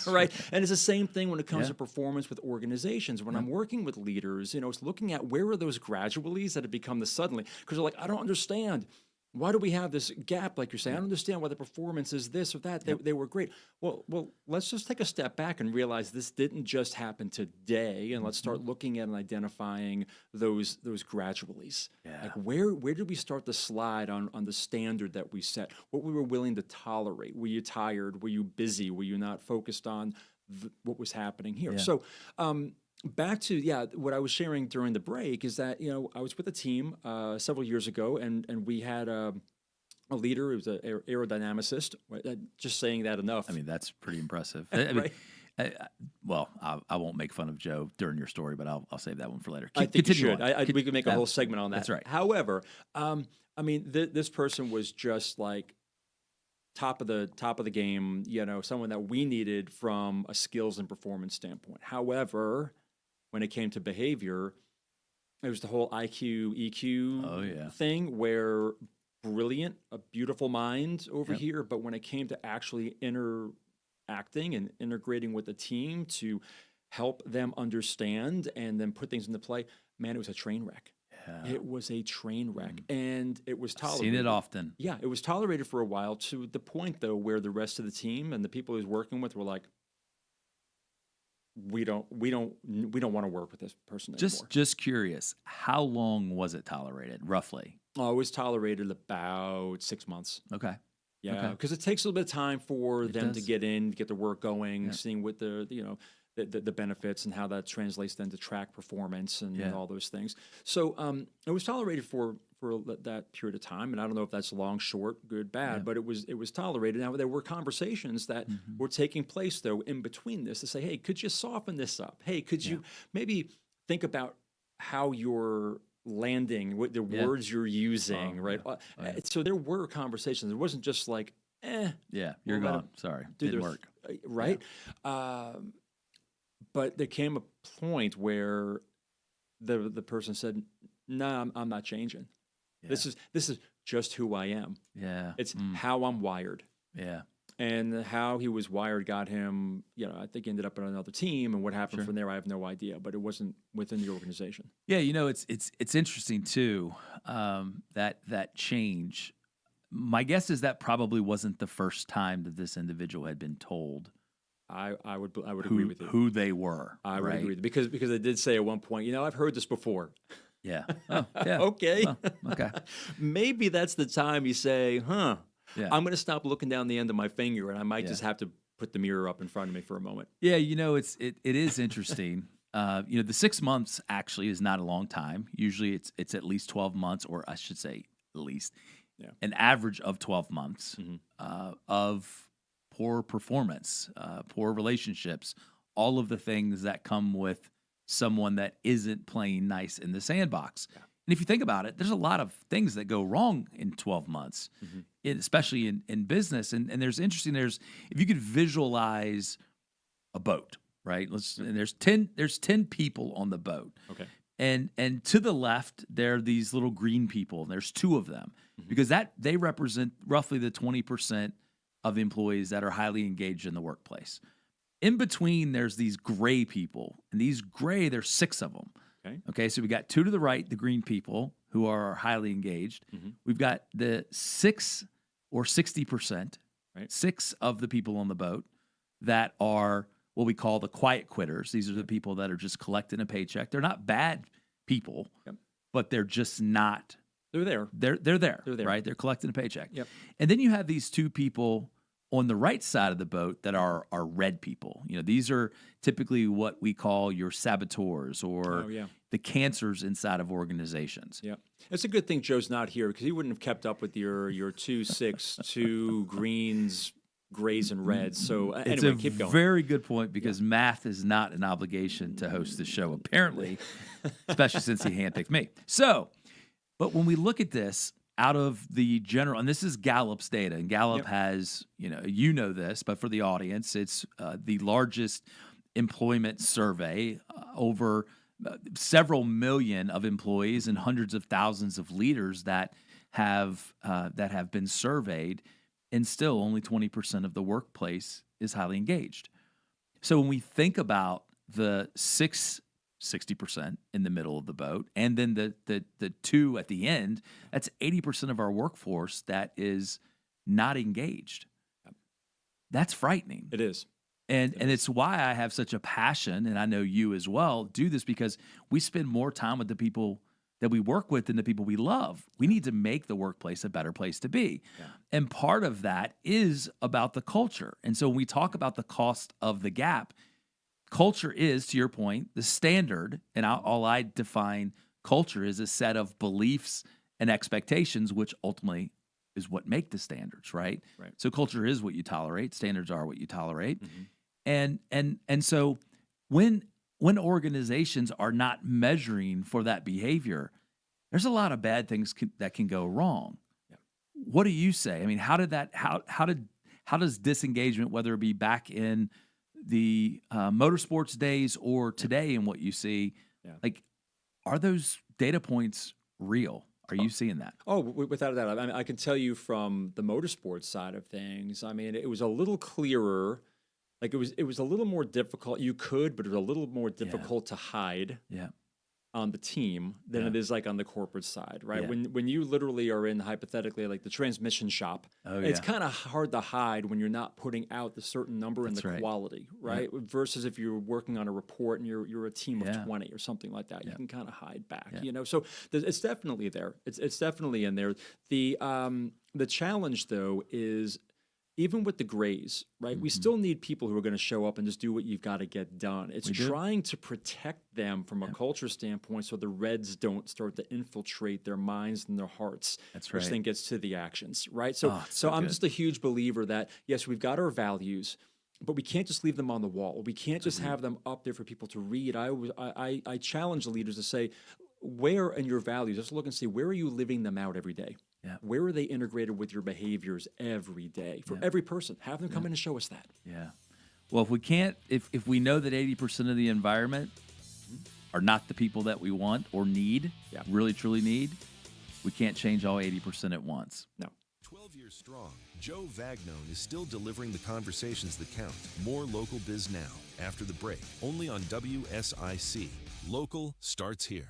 G: Right? And it's the same thing when it comes to performance with organizations. When I'm working with leaders, you know, it's looking at where are those gradualities that have become the suddenly. Because they're like, I don't understand. Why do we have this gap, like you're saying? I don't understand why the performance is this or that. They were great. Well, let's just take a step back and realize this didn't just happen today, and let's start looking at and identifying those gradualities.
F: Yeah.
G: Like where did we start to slide on the standard that we set? What we were willing to tolerate? Were you tired? Were you busy? Were you not focused on what was happening here?
F: Yeah.
G: So. Back to what I was sharing during the break is that, you know, I was with a team several years ago, and we had a leader who was an aerodynamicist. Right? Just saying that enough.
F: I mean, that's pretty impressive.
G: Right?
F: I won't make fun of Joe during your story, but I'll save that one for later.
G: I think you should. We could make a whole segment on that.
F: That's right.
G: However, I mean, this person was just like top of the game. You know, someone that we needed from a skills and performance standpoint. However, when it came to behavior, it was the whole IQ, EQ thing where brilliant, a beautiful mind over here, but when it came to actually interacting and integrating with the team to help them understand and then put things into play, man, it was a train wreck. Yeah. It was a train wreck, and it was tolerated.
F: I've seen it often.
G: Yeah, it was tolerated for a while, to the point, though, where the rest of the team and the people he was working with were like, we don't want to work with this person anymore.
F: Just curious, how long was it tolerated, roughly?
G: Oh, it was tolerated about 6 months.
F: Okay.
G: Yeah, because it takes a little bit of time for them to get in, get the work going, seeing what the benefits and how that translates then to track performance and all those things. So it was tolerated for that period of time, and I don't know if that's long, short, good, bad, but it was tolerated. Now there were conversations that were taking place though in between this to say, hey, could you soften this up? Hey, could you maybe think about how you're landing, what the words you're using, right? So there were conversations. It wasn't just like,
F: you're gone. Sorry, didn't work,
G: right? But there came a point where the person said, "No, I'm not changing. Yeah. This is just who I am.
F: Yeah,
G: it's how I'm wired.
F: Yeah,
G: and how he was wired got him. You know, I think he ended up on another team, and what happened from there, I have no idea. But it wasn't within the organization.
F: Yeah, you know, it's interesting too, that change. My guess is that probably wasn't the first time that this individual had been told.
G: I would agree with you.
F: Who they were.
G: I would agree with you. Because they did say at one point, you know, I've heard this before.
F: Yeah. Oh, yeah.
G: Okay.
F: Well, okay.
G: Maybe that's the time you say,
F: Yeah.
G: I'm going to stop looking down the end of my finger, and I might just have to put the mirror up in front of me for a moment.
F: Yeah, it is interesting. The 6 months actually is not a long time. Usually it's at least 12 months, or I should say at least an average of 12 months of poor performance, poor relationships, all of the things that come with someone that isn't playing nice in the sandbox. Yeah. And if you think about it, there's a lot of things that go wrong in 12 months, especially in business. And there's if you could visualize a boat, right? And there's 10 people on the boat.
G: Okay.
F: And to the left, there are these little green people, and there's 2 of them because they represent roughly the 20% of employees that are highly engaged in the workplace. In between, there's these gray people, and these gray, there's 6 of them. Okay, so we got 2 to the right, the green people who are highly engaged. We've got the 6 or 60%, 6 of the people on the boat that are what we call the quiet quitters. These are the people that are just collecting a paycheck. They're not bad people, but they're just not.
G: They're there.
F: They're there, right? They're collecting a paycheck.
G: Yep.
F: And then you have these 2 people on the right side of the boat that are red people. These are typically what we call your saboteurs or the cancers inside of organizations.
G: Yeah. It's a good thing Joe's not here because he wouldn't have kept up with your 2, 6, 2 greens, grays, and reds. So anyway, keep going.
F: Very good point because math is not an obligation to host the show, apparently, especially since he handpicked me. So, but when we look at this, out of the general, and this is Gallup's data, and Gallup has, this, but for the audience, it's the largest employment survey, over several million of employees and hundreds of thousands of leaders that have been surveyed, and still only 20% of the workplace is highly engaged. So when we think about the 60% in the middle of the boat, and then the 2 at the end, that's 80% of our workforce that is not engaged. That's frightening.
G: It is.
F: And it's why I have such a passion, and I know you as well, do this because we spend more time with the people that we work with than the people we love. We need to make the workplace a better place to be. Yeah. And part of that is about the culture. And so when we talk about the cost of the gap, culture is, to your point, the standard, and all I define culture is a set of beliefs and expectations, which ultimately is what make the standards, right? So culture is what you tolerate. Standards are what you tolerate. And so when organizations are not measuring for that behavior, there's a lot of bad things that can go wrong. What do you say? I mean, how does disengagement, whether it be back in the motorsports days or today and what you see, are those data points real? Are you seeing that?
G: Oh, without a doubt. I mean, I can tell you from the motorsports side of things, I mean, it was a little clearer. Like it was a little more difficult. You could, but it was a little more difficult to hide on the team than it is like on the corporate side, right? When you literally are in, hypothetically, like the transmission shop, it's kind of hard to hide when you're not putting out the certain number and the quality, right? Versus if you're working on a report and you're a team of 20 or something like that, you can kind of hide back, So it's definitely there. It's definitely in there. The challenge though is, even with the grays, right, we still need people who are going to show up and just do what you've got to get done. It's trying to protect them from a culture standpoint so the reds don't start to infiltrate their minds and their hearts.
F: That's right.
G: Which then gets to the actions, right? So I'm just a huge believer that, yes, we've got our values, but we can't just leave them on the wall. We can't just have them up there for people to read. I challenge the leaders to say, where in your values, let's look and see, where are you living them out every day? Where are they integrated with your behaviors every day for every person? Have them come in and show us that.
F: Yeah. Well, if we can't, if we know that 80% of the environment are not the people that we want or need, really truly need, we can't change all 80% at once.
G: No.
H: 12 years strong, Joe Vagnone is still delivering the conversations that count. More Local Biz Now after the break, only on WSIC. Local starts here.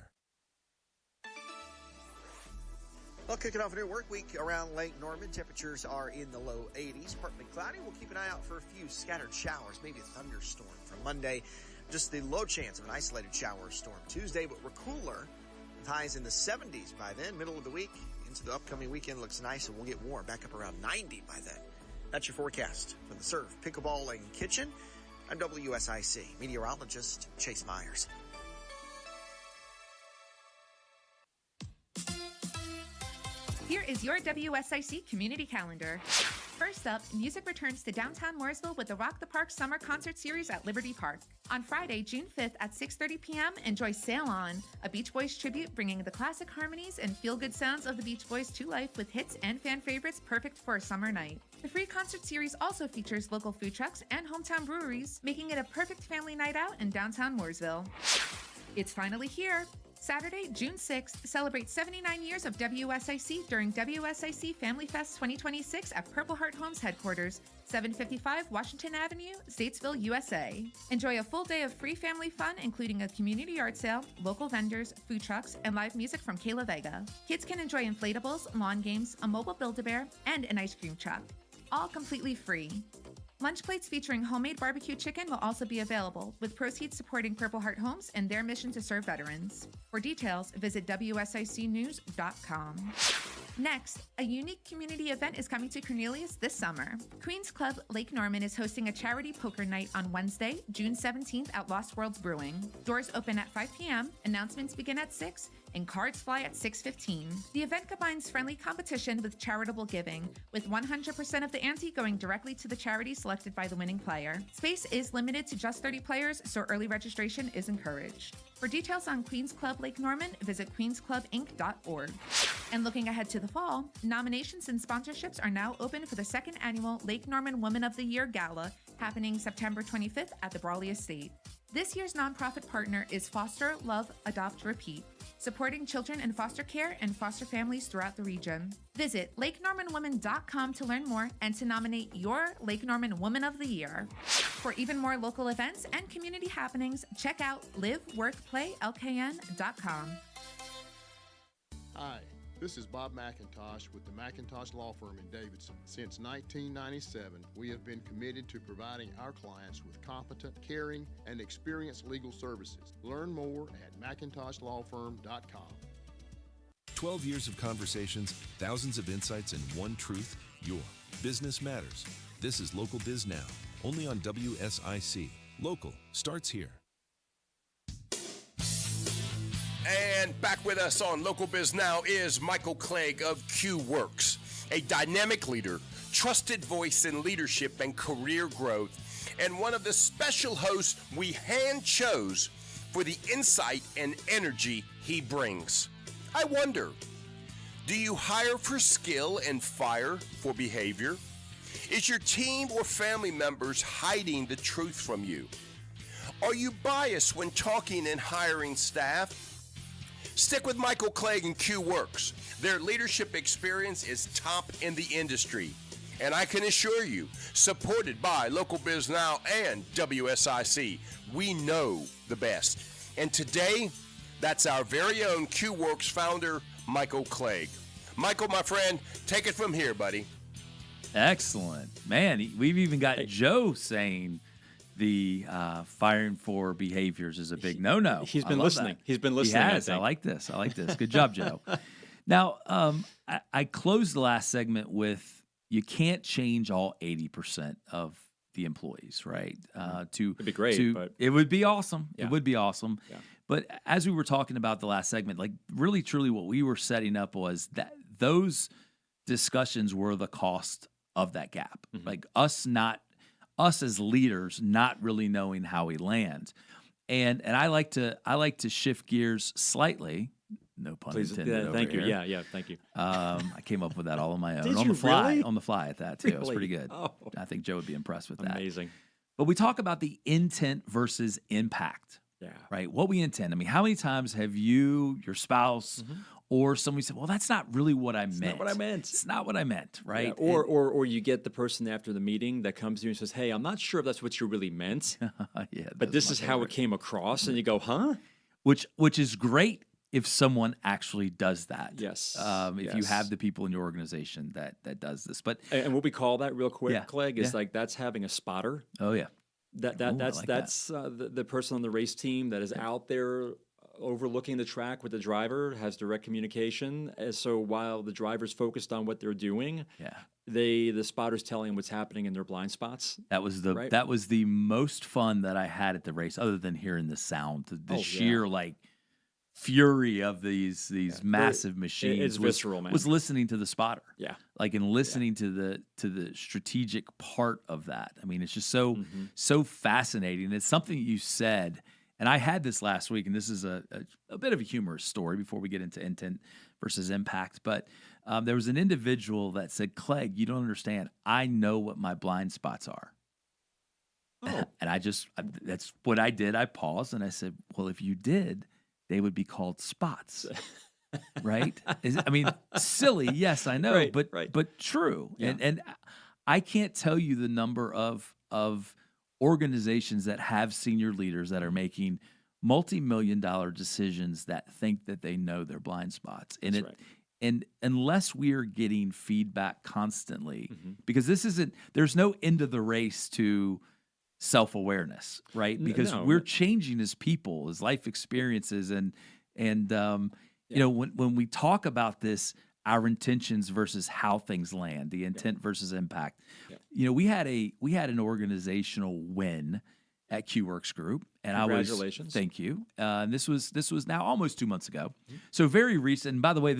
I: Well, kicking off a new work week around Lake Norman. Temperatures are in the low 80s. Partly cloudy. We'll keep an eye out for a few scattered showers, maybe a thunderstorm for Monday. Just the low chance of an isolated shower or storm Tuesday, but we're cooler with highs in the 70s by then. Middle of the week into the upcoming weekend looks nice, and we'll get warm, back up around 90 by then. That's your forecast from the Serve Pickleball and Kitchen. I'm WSIC meteorologist Chase Myers.
K: Here is your WSIC community calendar. First up, music returns to downtown Mooresville with the Rock the Park Summer Concert Series at Liberty Park. On Friday, June 5th at 6:30 p.m., enjoy Sail On, a Beach Boys tribute bringing the classic harmonies and feel-good sounds of the Beach Boys to life with hits and fan favorites perfect for a summer night. The free concert series also features local food trucks and hometown breweries, making it a perfect family night out in downtown Mooresville. It's finally here. Saturday, June 6th, celebrate 79 years of WSIC during WSIC Family Fest 2026 at Purple Heart Homes headquarters, 755 Washington Avenue, Statesville, USA. Enjoy a full day of free family fun, including a community yard sale, local vendors, food trucks, and live music from Kayla Vega. Kids can enjoy inflatables, lawn games, a mobile Build-A-Bear, and an ice cream truck. All completely free. Lunch plates featuring homemade barbecue chicken will also be available, with proceeds supporting Purple Heart Homes and their mission to serve veterans. For details, visit WSICnews.com. Next, a unique community event is coming to Cornelius this summer. Queens Club Lake Norman is hosting a charity poker night on Wednesday, June 17th at Lost Worlds Brewing. Doors open at 5 p.m., announcements begin at 6, and cards fly at 6:15. The event combines friendly competition with charitable giving, with 100% of the ante going directly to the charity selected by the winning player. Space is limited to just 30 players, so early registration is encouraged. For details on Queens Club Lake Norman, visit queensclubinc.org. And looking ahead to the fall, nominations and sponsorships are now open for the second annual Lake Norman Woman of the Year Gala, happening September 25th at the Brawley Estate. This year's nonprofit partner is Foster, Love, Adopt, Repeat, supporting children in foster care and foster families throughout the region. Visit LakeNormanWoman.com to learn more and to nominate your Lake Norman Woman of the Year. For even more local events and community happenings, check out liveworkplaylkn.com.
T: Hi, this is Bob McIntosh with the McIntosh Law Firm in Davidson. Since 1997, we have been committed to providing our clients with competent, caring, and experienced legal services. Learn more at McIntoshLawFirm.com.
H: 12 years of conversations, thousands of insights, and one truth: your business matters. This is Local Biz Now, only on WSIC. Local starts here.
E: And back with us on Local Biz Now is Michael Clegg of Q-Works, a dynamic leader, trusted voice in leadership and career growth, and one of the special hosts we hand chose for the insight and energy he brings. I wonder, do you hire for skill and fire for behavior? Is your team or family members hiding the truth from you? Are you biased when talking and hiring staff? Stick with Michael Clegg and Q-Works. Their leadership experience is top in the industry. And I can assure you, supported by Local Biz Now and WSIC, we know the best. And today, that's our very own Q-Works founder, Michael Clegg. Michael, my friend, take it from here, buddy.
F: Excellent. Man, we've even got Joe saying the firing for behaviors is a big no-no.
G: He's been listening.
F: That.
G: He's been listening.
F: He has. I like this. Good job, Joe. Now, I closed the last segment with you can't change all 80% of the employees, right?
G: It'd be great, but
F: it would be awesome.
G: Yeah.
F: It would be awesome.
G: Yeah.
F: But as we were talking about the last segment, like really, truly what we were setting up was that those discussions were the cost of that gap.
G: Mm-hmm.
F: Like us as leaders not really knowing how we land. And I like to shift gears slightly. No pun intended.
G: Thank you.
F: Here.
G: Yeah, thank you.
F: I came up with that all on my own.
G: Did
F: on
G: you
F: the fly.
G: really?
F: On the fly at that too. It was
G: Really?
F: pretty good.
G: Oh.
F: I think Joe would be impressed with that.
G: Amazing.
F: But we talk about the intent versus impact.
G: Yeah.
F: Right? What we intend. I mean, how many times have you, your spouse, or somebody said, well, that's not really what I meant.
G: Not what I meant.
F: It's not what I meant, right?
G: Yeah. Or you get the person after the meeting that comes to you and says, hey, I'm not sure if that's what you really meant.
F: Yeah,
G: but this is how it came across. And you go, huh?
F: Which is great if someone actually does that.
G: Yes.
F: If you have the people in your organization that does this. But
G: and what we call that real quick,
F: Yeah.
G: Clegg, is
F: Yeah.
G: like that's having a spotter.
F: Oh yeah.
G: That's
F: Ooh, I like
G: the person on the race team that is out there overlooking the track with the driver, has direct communication. And so while the driver's focused on what they're doing, the spotter's telling what's happening in their blind spots.
F: That was the most fun that I had at the race, other than hearing the sound, the sheer like fury of these massive machines.
G: It's visceral, man.
F: Was listening to the spotter.
G: Yeah.
F: Like, and listening to the strategic part of that. I mean, it's just so fascinating. It's something you said, and I had this last week, and this is a bit of a humorous story before we get into intent versus impact. But there was an individual that said, Clegg, you don't understand. I know what my blind spots are. Oh. And that's what I did. I paused and I said, well, if you did, they would be called spots, right? Silly, yes, I know, but true. Yeah. And I can't tell you the number of organizations that have senior leaders that are making multi-million-dollar decisions that think that they know their blind spots. And unless we are getting feedback constantly, because there's no end of the race to self-awareness, right? Because we're changing as people, as life experiences, and you know, when we talk about this, our intentions versus how things land, the intent versus impact. You know, we had an organizational win at QWorks Group, and
G: congratulations.
F: Thank you. This was now almost 2 months ago, so very recent. And by the way,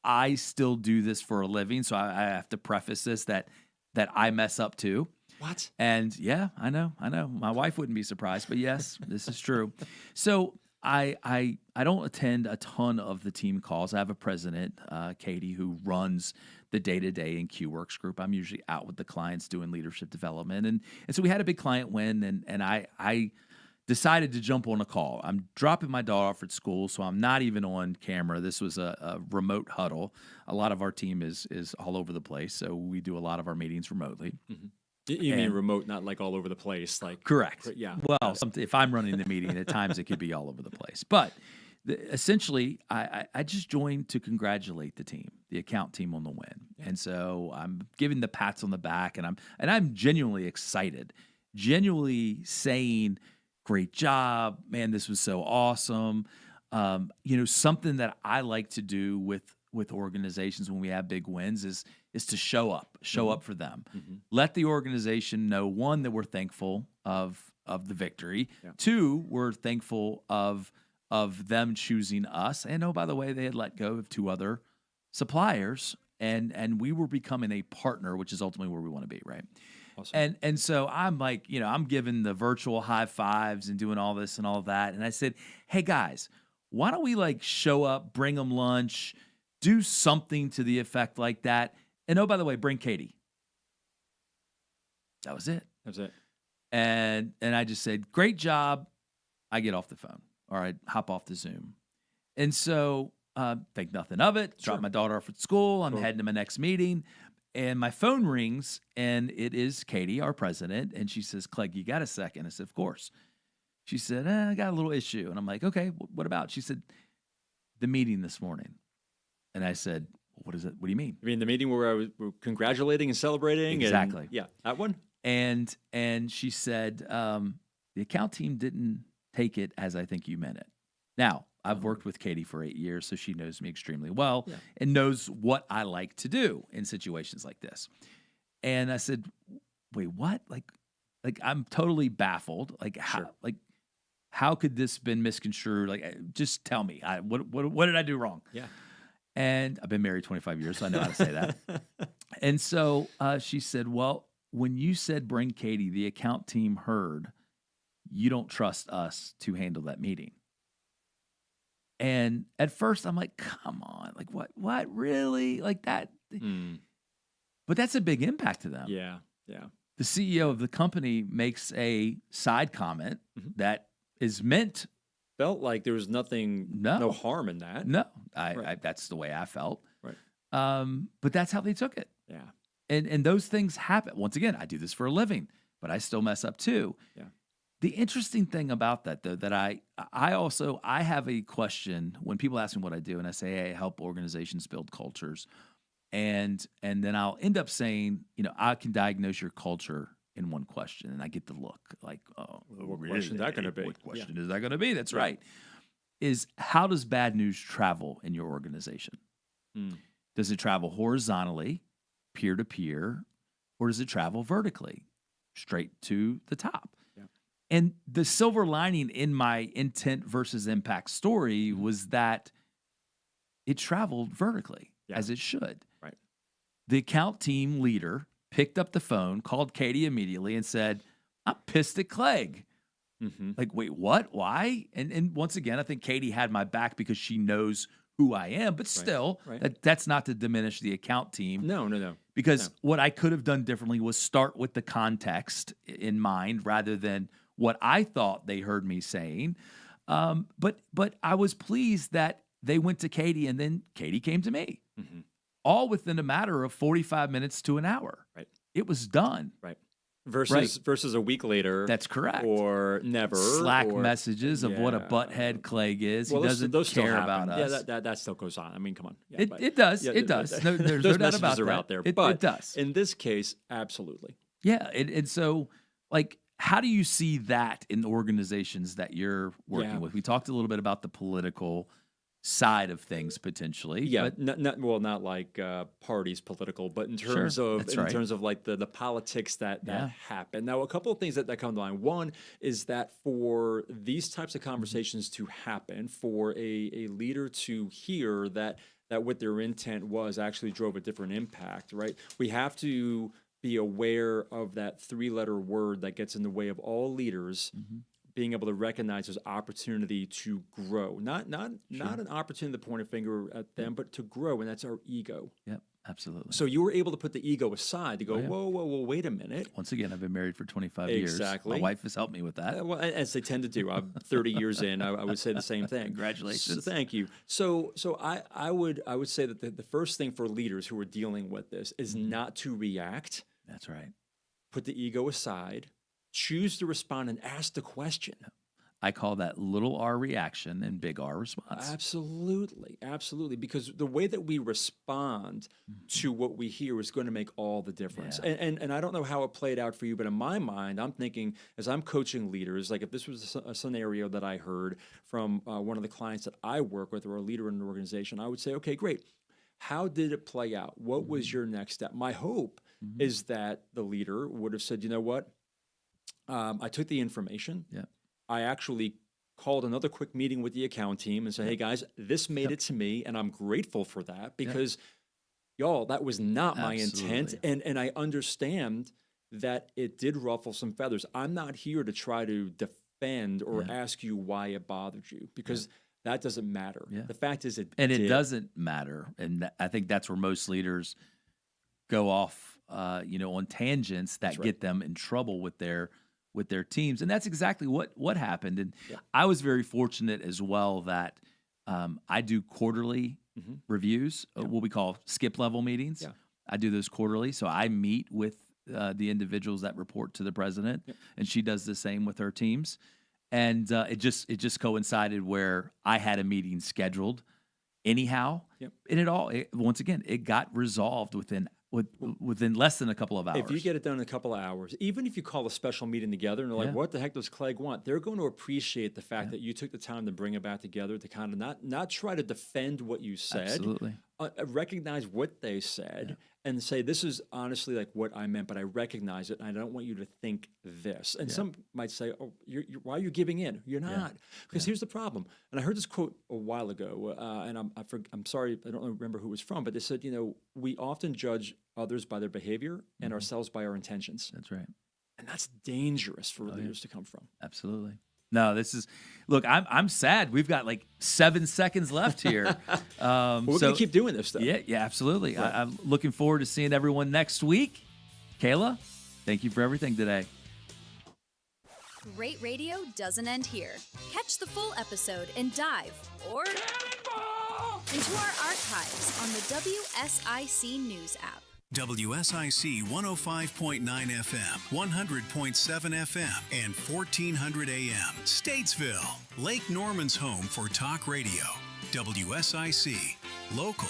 F: I still do this for a living, so I have to preface this that I mess up too.
G: What?
F: And yeah, I know. My wife wouldn't be surprised, but yes, this is true. So I don't attend a ton of the team calls. I have a president, Katie, who runs the day-to-day in QWorks Group. I'm usually out with the clients doing leadership development. And so we had a big client win, and I decided to jump on a call. I'm dropping my daughter off at school, so I'm not even on camera. This was a remote huddle. A lot of our team is all over the place, so we do a lot of our meetings remotely.
G: Mm-hmm. You mean remote, not like all over the place? Like
F: correct.
G: Yeah.
F: Well, if I'm running the meeting, at times it could be all over the place. But essentially, I just joined to congratulate the team, the account team, on the win. Yeah. And so I'm giving the pats on the back, and I'm genuinely excited, genuinely saying, "Great job, man! This was so awesome." You know, something that I like to do with organizations when we have big wins is to show up for them. Mm-hmm. Let the organization know, one, that we're thankful of the victory. Yeah. Two, we're thankful of them choosing us. And oh, by the way, they had let go of 2 other suppliers, and we were becoming a partner, which is ultimately where we want to be, right? Awesome. And so I'm like, you know, I'm giving the virtual high fives and doing all this and all of that. And I said, hey guys, why don't we like show up, bring them lunch, do something to the effect like that. And oh, by the way, bring Katie. That was it. And I just said, great job. I get off the phone. All right, hop off the Zoom. And so think nothing of it. Drop my daughter off at school. I'm heading to my next meeting. And my phone rings, and it is Katie, our president. And she says, Clegg, you got a second? I said, of course. She said, I got a little issue. And I'm like, okay, what about? She said, the meeting this morning. And I said, what is it? What do you mean?
G: I mean, the meeting where I was congratulating and celebrating?
F: Exactly.
G: And, that one?
F: And she said, the account team didn't take it as I think you meant it. Now, I've worked with Katie for 8 years, so she knows me extremely well and knows what I like to do in situations like this. And I said, wait, what? Like I'm totally baffled. Like how could this been misconstrued? Like, just tell me, what did I do wrong?
G: Yeah.
F: And I've been married 25 years, so I know how to say that. And so she said, well, when you said bring Katie, the account team heard you don't trust us to handle that meeting. And at first I'm like, come on, like what really? Like that? But that's a big impact to them.
G: Yeah.
F: The CEO of the company makes a side comment that is meant.
G: Felt like there was no harm in that.
F: No, I that's the way I felt.
G: Right.
F: But that's how they took it.
G: Yeah.
F: And those things happen. Once again, I do this for a living, but I still mess up too.
G: Yeah.
F: The interesting thing about that, though, that I have a question when people ask me what I do, and I say, hey, I help organizations build cultures. And then I'll end up saying, you know, I can diagnose your culture in one question, and I get the look like, oh,
G: what question is that going to be?
F: What question is that going to be? That's right. is how does bad news travel in your organization? Does it travel horizontally, peer-to-peer, or does it travel vertically, straight to the top?
G: Yeah.
F: And the silver lining in my intent versus impact story was that it traveled vertically, as it should.
G: Right.
F: The account team leader picked up the phone, called Katie immediately, and said, I'm pissed at Clegg. Like, wait, what? Why? And once again, I think Katie had my back because she knows who I am, but still, that's not to diminish the account team.
G: No.
F: Because what I could have done differently was start with the context in mind rather than what I thought they heard me saying. But I was pleased that they went to Katie and then Katie came to me. All within a matter of 45 minutes to an hour.
G: Right.
F: It was done.
G: Right. Versus a week later.
F: That's correct.
G: Or never.
F: Slack messages of what a butthead Clegg is.
G: Well,
F: he doesn't
G: those still
F: care
G: happen.
F: about us.
G: Yeah, that still goes on. I mean, come on. Yeah,
F: it does. It does. No, there's
G: those
F: no doubt
G: messages
F: about
G: are
F: that.
G: out there.
F: It does.
G: In this case, absolutely.
F: Yeah. And so, like, how do you see that in the organizations that you're working with? We talked a little bit about the political side of things potentially.
G: Yeah,
F: but
G: not like parties political, but in terms of terms of like the politics that happen. Now, a couple of things that come to mind. One is that for these types of conversations to happen, for a leader to hear that what their intent was actually drove a different impact, right? We have to be aware of that 3-letter word that gets in the way of all leaders being able to recognize there's opportunity to grow, not an opportunity to point a finger at them, but to grow, and that's our ego.
F: Yep, absolutely.
G: So you were able to put the ego aside to go, whoa, wait a minute.
F: Once again, I've been married for 25 years.
G: Exactly.
F: My wife has helped me with that.
G: Well, as they tend to do. I'm 30 years in. I would say the same thing.
F: Congratulations.
G: So, thank you. So I would say that the first thing for leaders who are dealing with this is not to react.
F: That's right.
G: Put the ego aside. Choose to respond and ask the question.
F: I call that little R reaction and big R response.
G: Absolutely. Because the way that we respond to what we hear is going to make all the difference.
F: Yeah.
G: And I don't know how it played out for you, but in my mind, I'm thinking as I'm coaching leaders, like if this was a scenario that I heard from one of the clients that I work with or a leader in an organization, I would say, okay, great. How did it play out? What was your next step? My hope is that the leader would have said, you know what? I took the information.
F: Yeah.
G: I actually called another quick meeting with the account team and said, hey, guys, this made it to me, and I'm grateful for that because, y'all, that was not my intent. And I understand that it did ruffle some feathers. I'm not here to try to defend or ask you why it bothered you because that doesn't matter.
F: Yeah.
G: The fact is it
F: doesn't matter. And I think that's where most leaders go off, on tangents that get them in trouble with their teams. And that's exactly what happened. And I was very fortunate as well that I do quarterly reviews, what we call skip level meetings.
G: Yeah.
F: I do those quarterly. So I meet with the individuals that report to the president, and she does the same with her teams. And it just coincided where I had a meeting scheduled anyhow. And once again, it got resolved within less than a couple of hours.
G: If you get it done in a couple of hours, even if you call a special meeting together and they're like, what the heck does Clegg want? They're going to appreciate the fact that you took the time to bring it back together to kind of not try to defend what you said.
F: Absolutely.
G: Recognize what they said and say, this is honestly like what I meant, but I recognize it and I don't want you to think this. And some might say, oh, why are you giving in? You're not. Because here's the problem. And I heard this quote a while ago, and I'm sorry, I don't remember who it was from, but they said, we often judge others by their behavior and ourselves by our intentions.
F: That's right.
G: And that's dangerous for leaders to come from.
F: Absolutely. No, look, I'm sad. We've got like 7 seconds left here.
G: We're going to keep doing this, though.
F: Yeah, absolutely. Right. I'm looking forward to seeing everyone next week. Kayla, thank you for everything today.
J: Great radio doesn't end here. Catch the full episode and dive into our archives on the WSIC News app.
A: WSIC 105.9 FM, 100.7 FM, and 1400 AM. Statesville, Lake Norman's home for talk radio. WSIC, local.